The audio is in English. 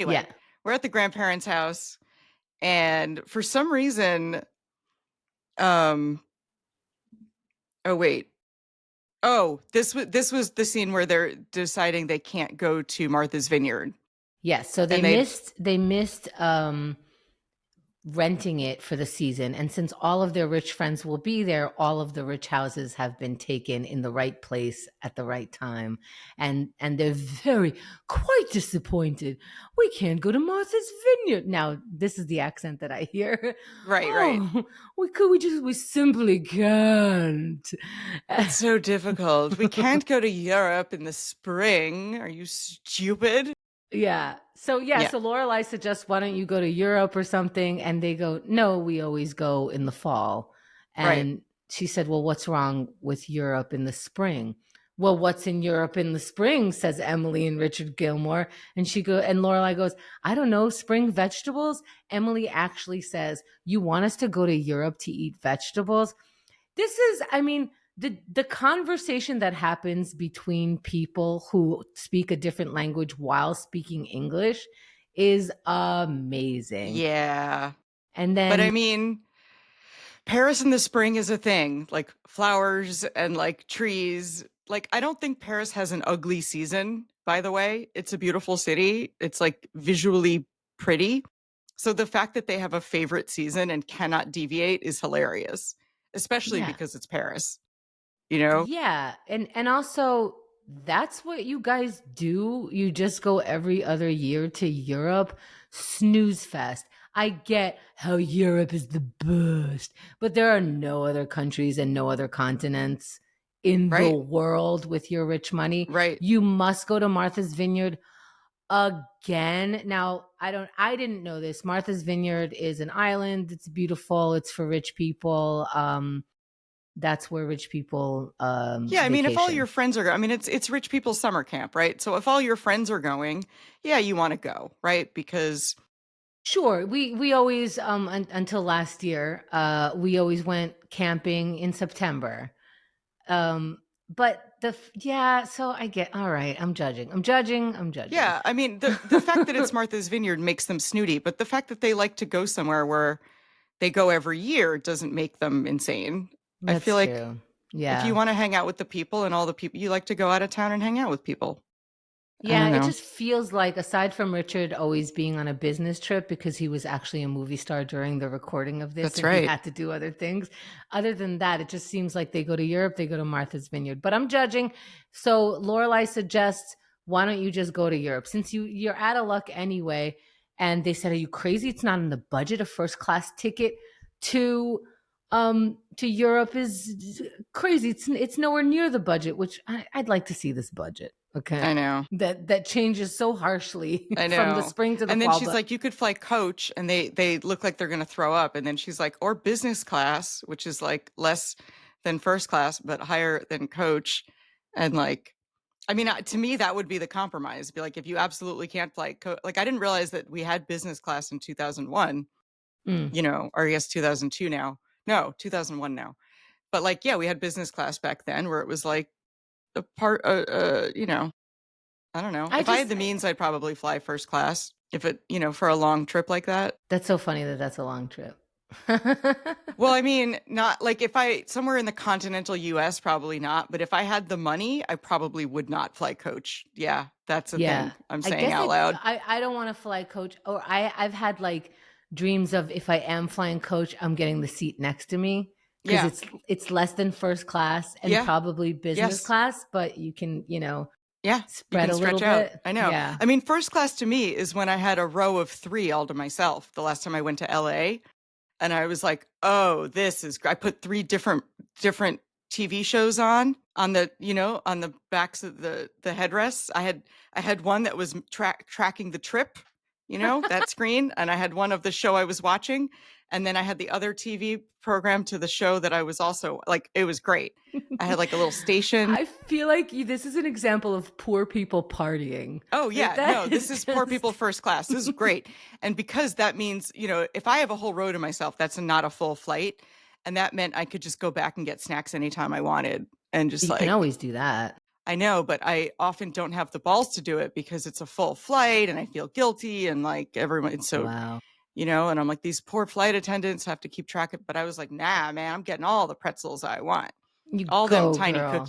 Yeah. Anyway, we're at the grandparents' house, and for some reason, um, oh wait, this was the scene where they're deciding they can't go to Martha's Vineyard, Yes. So and they they missed renting it for the season. And since all of their rich friends will be there, all of the rich houses have been taken in the right place at the right time. And they're very quite disappointed. We can't go to Martha's Vineyard. Now, this is the accent that I hear. right. Oh, we simply can't. It's so difficult. We can't go to Europe in the spring. Are you stupid? Yeah. Yeah, So Lorelai suggests, why don't you go to Europe or something? And they go, no, we always go in the fall. right. And she said, well, what's wrong with Europe in the spring? Well, what's in Europe in the spring, says Emily and Richard Gilmore. And Lorelai goes, I don't know, spring vegetables. Emily actually says, you want us to go to Europe to eat vegetables? This is, I mean, the conversation that happens between people who speak a different language while speaking English is amazing. Yeah. And But I then, mean, Paris in the spring is a thing, like flowers and like trees. Like, I don't think Paris has an ugly season, by the way. It's a beautiful city. It's like visually pretty. So the fact that they have a favorite season and cannot deviate is hilarious, especially yeah, because it's Paris, you know? yeah, and also that's what you guys do. You just go every other year to Europe, snooze fest. I get how Europe is the best, but there are no other countries and no other continents in the Right, world with your rich money. right. You must go to Martha's Vineyard again. Now, I didn't know this. Martha's Vineyard is an island. It's beautiful. It's for rich people. That's where rich people Yeah, I mean, if all your vacation. friends are, I mean, it's rich people summer camp, right? So if all your friends are going, yeah, you want to go, right? Because Sure, we always until last year, we always went camping in September. But yeah, so I get, all right, I'm judging. yeah, I mean, the fact that it's Martha's Vineyard makes them snooty, but the fact that they like to go somewhere where they go every year doesn't make them insane. I feel That's like true. if you Yeah. want to hang out with the people and all the people, you like to go out of town and hang out with people. I Yeah, don't it know. just feels like, aside from Richard always being on a business trip because he was actually a movie star during the recording of this That's and he right. had to do other things. Other than that, it just seems like they go to Europe, they go to Martha's Vineyard. But I'm judging. So Lorelai suggests, why don't you just go to Europe? Since you're out of luck anyway. And they said, are you crazy? It's not in the budget. A first class ticket to Europe is crazy. It's nowhere near the budget, which I'd like to see this budget. Okay, I know. that changes so harshly I from the know. spring to the And then fall. she's But like, you could fly coach, and they look like they're gonna throw up. And then she's like, or business class, which is like less than first class, but higher than coach. And like, I mean, to me, that would be the compromise. Be like, if you absolutely can't fly coach, like I didn't realize that we had business class in 2001, mm, or I guess 2002 now. No, 2001 now. But like, yeah, we had business class back then where it was like a part, I don't know. I If I just had the means, I'd probably fly first class if it, for a long trip like that. that's so funny that that's a long trip. Well, I mean, not like if I somewhere in the continental US, probably not. But if I had the money, I probably would not fly coach. Yeah, that's the Yeah, thing I'm I saying guess out loud. I don't want to fly coach, or I've had like dreams of, if I am flying coach, I'm getting the seat next to me because Yeah. it's less than first class and Yeah. probably business Yes. class, but you can Yeah. You spread can a little stretch out. bit. I know. Yeah. I mean, first class to me is when I had a row of 3 all to myself the last time I went to LA. And I was like, "Oh, this is I put 3 different TV shows on the, on the backs of the headrests. I had one that was tracking the trip, that screen, and I had one of the show I was watching, and then I had the other TV program to the show that I was also like, it was great. I had like a little station. I feel like this is an example of poor people partying. Oh Like yeah, that no, this is is poor people just first class. This is great. And because that means, if I have a whole row to myself, that's not a full flight. And that meant I could just go back and get snacks anytime I wanted. And just you can like, always do that. I know, but I often don't have the balls to do it because it's a full flight and I feel guilty and like everyone. It's so, Wow. and I'm like, these poor flight attendants have to keep track of, but I was like, nah, man, I'm getting all the pretzels I want. You All them go, tiny girl. cookies.